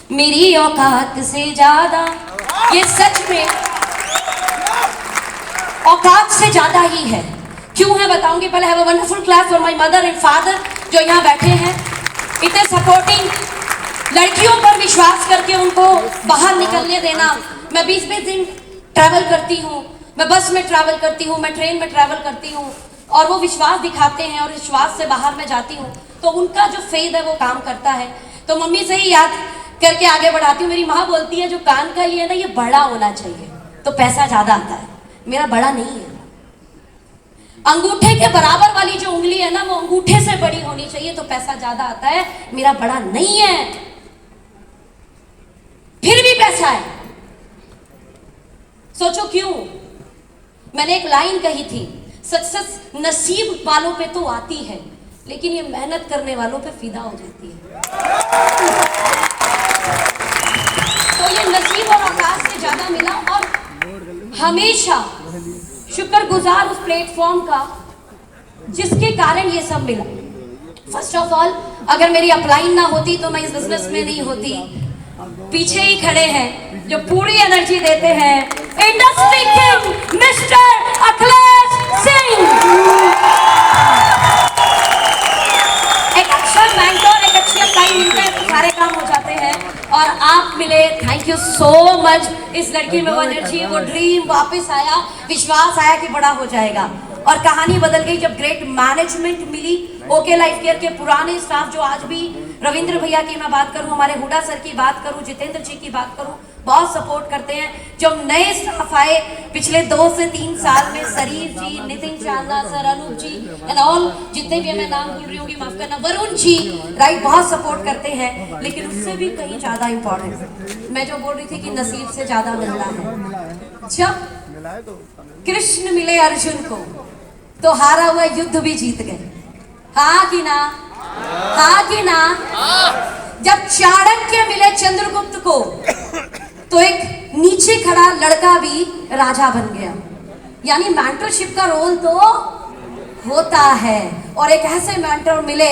मेरी औकात से ज्यादा, ये सच में औकात से ज्यादा ही है। क्यों है बताऊंगी। पहले have a wonderful class for my mother and father जो यहाँ बैठे हैं, इतने सपोर्टिंग, लड़कियों पर विश्वास करके उनको बाहर निकलने देना। मैं 20-20 दिन ट्रैवल करती हूँ, मैं बस में ट्रैवल करती हूँ, मैं ट्रेन में ट्रैवल करती हूँ, और वो विश्वास दिखाते हैं और विश्वास से बाहर मैं जाती हूँ तो उनका जो फेद है वो काम करता है। तो मम्मी से ही याद करके आगे बढ़ाती हूँ। मेरी माँ बोलती है जो कान का ये है ना, ये बड़ा होना चाहिए तो पैसा ज्यादा आता है। मेरा बड़ा नहीं है। अंगूठे के बराबर वाली जो उंगली है ना, वो अंगूठे से बड़ी होनी चाहिए तो पैसा ज्यादा आता है। मेरा बड़ा नहीं है, फिर भी पैसा है। सोचो क्यों। मैंने एक लाइन कही थी, सक्सेस नसीब वालों पे तो आती है लेकिन ये मेहनत करने वालों पे फिदा हो जाती है। तो ये नसीब और औकात से ज्यादा मिला, और हमेशा शुक्रगुजार उस प्लेटफॉर्म का जिसके कारण ये सब मिला। फर्स्ट ऑफ ऑल, अगर मेरी अपलाइन ना होती तो मैं इस बिजनेस में नहीं होती। पीछे ही खड़े हैं जो पूरी एनर्जी देते हैं, industry king mister Akhilesh Singh. एक अच्छा मेंटर, एक अच्छी अपलाइन मिलता है तो सारे काम हो जाते हैं। और आप मिले, थैंक यू सो मच। इस लड़की में वो एनर्जी, वो ड्रीम वापस आया, विश्वास आया कि बड़ा हो जाएगा, और कहानी बदल गई जब ग्रेट मैनेजमेंट मिली। ओके लाइफ केयर के पुराने स्टाफ जो आज भी, रविंद्र भैया की मैं बात करूं, हमारे हुडा सर की बात करूं, जितेंद्र जी की बात करूं, बहुत सपोर्ट करते हैं। जब नए स्टाफ आए पिछले 2 से 3 साल में, Sharif ji, Nitin Chanda sir, Anoop ji and all, जितने भी मैं नाम भूल रही होंगी माफ करना, वरुण जी, राइट, बहुत सपोर्ट करते हैं। लेकिन उससे भी कहीं ज्यादा इंपॉर्टेंट, मैं जो बोल रही थी कि नसीब से ज्यादा मिलना है। जब कृष्ण मिले अर्जुन को तो हारा हुआ युद्ध भी जीत गए, हाँ कि ना, हाँ कि ना। जब चाणक्य मिले चंद्रगुप्त को तो एक नीचे खड़ा लड़का भी राजा बन गया। यानी मेंटरशिप का रोल तो होता है। और एक ऐसे मेंटर मिले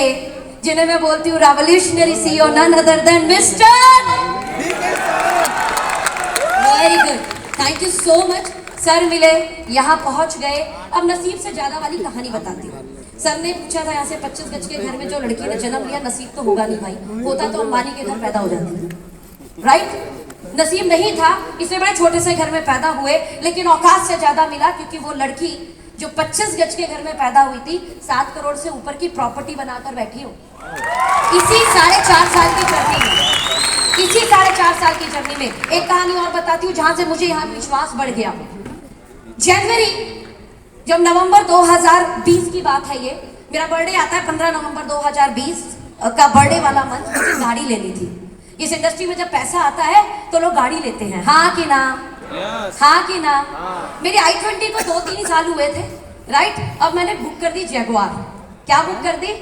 जिन्हें मैं बोलती हूँ revolutionary CEO, none other than mister, very good, thank you so much. Sir मिले, यहाँ पहुंच गए। अब नसीब से ज्यादा वाली कहानी बताती हूँ। सर ने पूछा था, यहाँ से 25 गज के घर में जो लड़की ने जन्म लिया, नसीब तो होगा नहीं भाई, होता तो अंबानी के घर पैदा हो जाती थी, राइट। नसीब नहीं था, इसलिए बड़े छोटे से घर में पैदा हुए, लेकिन औकात से ज्यादा मिला क्योंकि वो लड़की जो 25 गज के घर में पैदा हुई थी, 7 करोड़ से ऊपर की प्रॉपर्टी बनाकर बैठी हो। इसी 4.5 साल की जर्नी में, इसी 4.5 साल की जर्नी में एक कहानी और बताती हूँ जहां से मुझे यहाँ विश्वास बढ़ गया। जनवरी, जब नवंबर 2020 की बात है, ये मेरा बर्थडे आता है 15 नवंबर 2020 का बर्थडे वाला मंथ। मुझे गाड़ी लेनी थी। इस इंडस्ट्री में जब पैसा आता है तो लोग गाड़ी लेते हैं, हाँ कि ना, हाँ कि ना। मेरी i20 को 2-3 साल हुए थे, राइट। अब मैंने बुक कर दी जैगुआर। क्या बुक कर दी?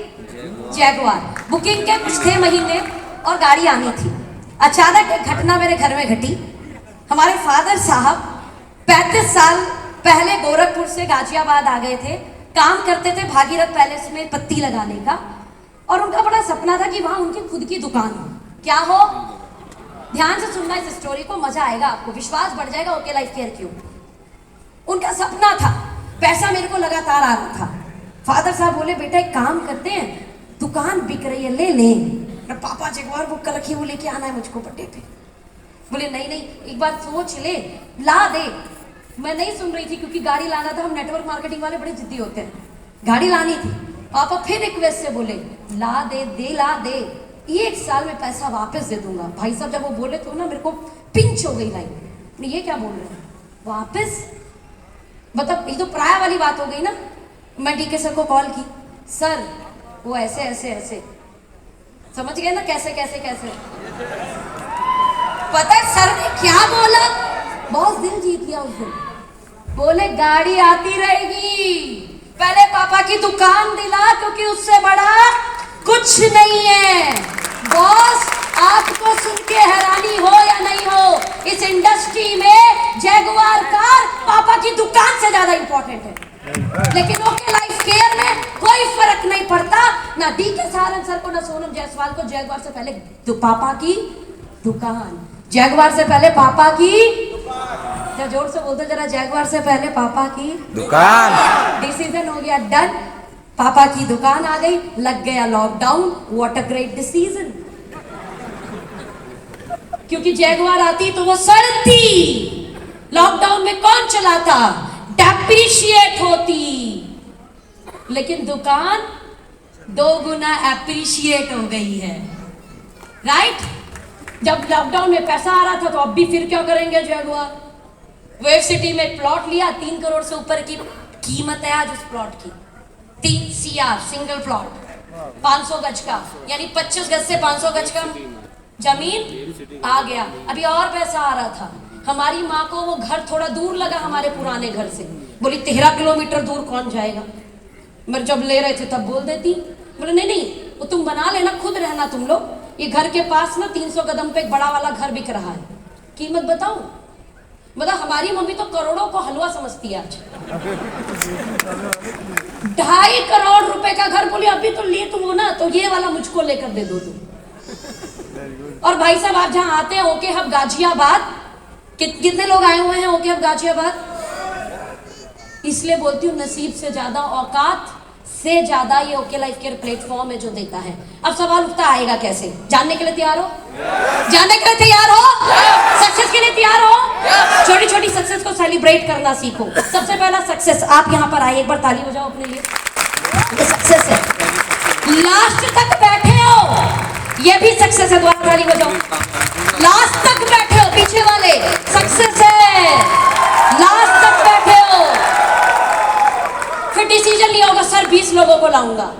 जैगुआर। बुकिंग के कुछ थे महीने और गाड़ी आनी थी। अचानक एक घटना मेरे घर में घटी। हमारे फादर साहब 35 साल पहले गोरखपुर से गाजियाबाद आ गए थे, काम करते थे भागीरथ पैलेस में पत्ती लगाने का, और उनका बड़ा सपना था कि वहां उनकी खुद की दुकान हो। क्या हो? ध्यान से सुनना इस स्टोरी को, मजा आएगा आपको, विश्वास बढ़ जाएगा ओके लाइफ केयर क्यों। उनका सपना था, पैसा मेरे को लगातार आ रहा था। फादर साहब बोले बेटा एक काम करते हैं, दुकान बिक रही है, ले ले। पापा जगवार बुक कर रखी, वो लेके आना है मुझको बर्थडे पे। बोले नहीं नहीं, एक बार सोच ले, ला दे। मैं नहीं सुन रही थी क्योंकि गाड़ी लाना था। हम नेटवर्क मार्केटिंग वाले बड़े जिद्दी होते हैं, गाड़ी लानी थी। पापा फिर रिक्वेस्ट से बोले ला दे, दे ला दे, 1 साल में पैसा वापस दे दूंगा। भाई साहब जब वो बोले तो ना मेरे को पिंच हो गई लाइन, ये क्या बोल रहे हैं वापस, मतलब ये तो प्राय वाली बात हो गई ना। मैं डीके सर को कॉल की, सर वो ऐसे ऐसे ऐसे, समझ गए ना कैसे कैसे कैसे। पता है सर ने क्या बोला? बहुत दिल जीत लिया उस दिन। बोले गाड़ी आती रहेगी, पहले पापा की दुकान दिला क्योंकि उससे बड़ा कुछ नहीं है। बॉस, आपको सुन के हैरानी हो या नहीं हो, इस इंडस्ट्री में जैगुआर कार पापा की दुकान से ज्यादा इंपॉर्टेंट है। लेकिन ओके लाइफ केयर में कोई फर्क नहीं पड़ता, ना डीके सारन सर को, ना सोनम जायसवाल को। जैगुआर से पहले पापा की दुकान। जैगवार से पहले पापा की, जरा जोर से बोलते जरा, जैगवार से पहले पापा की दुकान। डिसीजन हो गया डन, पापा की दुकान आ गई, लग गया lockdown. What a great decision, क्योंकि जैगवार आती तो वो सड़ती, लॉकडाउन में कौन चलाता, डेप्रिशिएट होती, लेकिन दुकान 2 गुना एप्रिशिएट हो गई है, राइट? जब लॉकडाउन में पैसा आ रहा था तो अब भी फिर क्या करेंगे जैगवार? वेव सिटी में प्लॉट लिया, 3 करोड़ से ऊपर की कीमत है आज उस प्लॉट की, 3 CR सिंगल प्लॉट, 500 गज का, यानी 25 गज से 500 गज का जमीन आ गया। अभी और पैसा आ रहा था, हमारी माँ को वो घर थोड़ा दूर लगा हमारे पुराने घर से, बोली 13 किलोमीटर दूर कौन जाएगा। मैं जब ले रहे थे तब बोल देती, बोले नहीं नहीं वो तुम बना लेना, खुद रहना तुम लोग, ये घर के पास ना 300 कदम पे एक बड़ा वाला घर बिक रहा है। कीमत बताऊं, मतलब हमारी मम्मी तो करोड़ों को हलवा समझती है आज। 2.5 करोड़ रुपए का घर, बोली अभी तो लिए तुम हो ना, तो ये वाला मुझको लेकर दे दो तुम। और भाई साहब आप जहां आते हैं ओके हब गाजियाबाद, कितने लोग आए हुए हैं ओके हब गाजियाबाद? इसलिए बोलती हूँ नसीब से ज्यादा औकात से ज्यादा ये ओके लाइफ केयर प्लेटफॉर्म है जो देता है। अब सवाल उठता आएगा कैसे, जानने के लिए तैयार हो? जानने के लिए तैयार हो? सक्सेस के लिए तैयार हो? छोटी छोटी सक्सेस को सेलिब्रेट करना सीखो। सबसे पहला सक्सेस, आप यहाँ पर आए, एक बार ताली बजाओ अपने लिए, ये सक्सेस है। लास्ट तक बैठे हो, ये भी सक्सेस है, दोबारा ताली बजाओ। लास्ट तक बैठे हो, पीछे वाले, सक्सेस है, लास्ट तक बैठे हो। फिर डिसीजन लिया होगा सर 20 लोगों को लाऊंगा,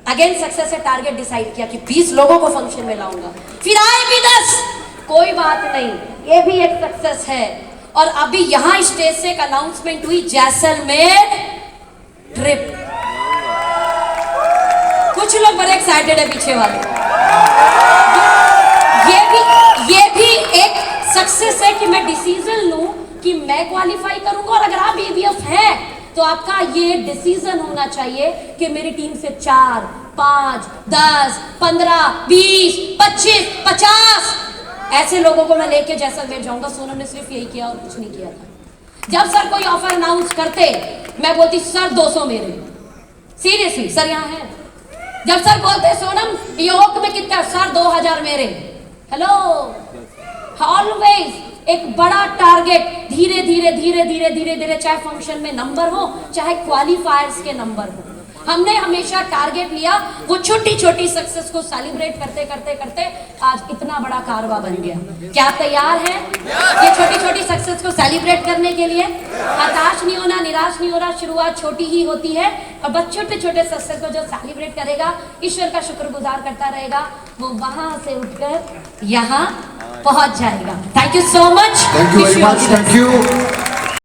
अगेन सक्सेस है, टारगेट डिसाइड किया कि 20 लोगों को फंक्शन में लाऊंगा, फिर आए भी 10, कोई बात नहीं, ये भी एक सक्सेस है। और अभी यहां स्टेज से एक अनाउंसमेंट हुई, जैसलमेर ट्रिप। कुछ लोग बड़े एक्साइटेड है पीछे वाले, ये भी एक सक्सेस है कि मैं डिसीजन लूं कि मैं क्वालिफाई करूंगा। और अगर आप AVF हैं तो आपका ये डिसीजन होना चाहिए कि मेरी टीम से 4, 5, 10, 15, 20, 25, 50 ऐसे लोगों को मैं लेके जैसलमेर जाऊंगा। सोनम ने सिर्फ यही किया और कुछ नहीं किया था। जब सर कोई ऑफर अनाउंस करते, मैं बोलती सर 200 मेरे, सीरियसली सर यहाँ है। जब सर बोलते सोनम योग में कितना, सर 2000 मेरे। हेलो, ऑलवेज एक बड़ा टारगेट, धीरे धीरे धीरे धीरे धीरे धीरे, चाहे फंक्शन में नंबर हो चाहे क्वालिफायर्स के नंबर हो, हमने हमेशा टारगेट लिया। वो छोटी छोटी सक्सेस को सेलिब्रेट करते करते करते आज इतना बड़ा कारवा बन गया। क्या तैयार है ये छोटी छोटी सक्सेस को सेलिब्रेट करने के लिए? हताश नहीं होना, निराश नहीं होना, शुरुआत छोटी ही होती है और बस छोटे छोटे सक्सेस को जो सेलिब्रेट करेगा, ईश्वर का शुक्रगुजार करता रहेगा, वो वहां से उठकर यहाँ पहुंच जाएगा। Thank you so much, thank you very much, thank you.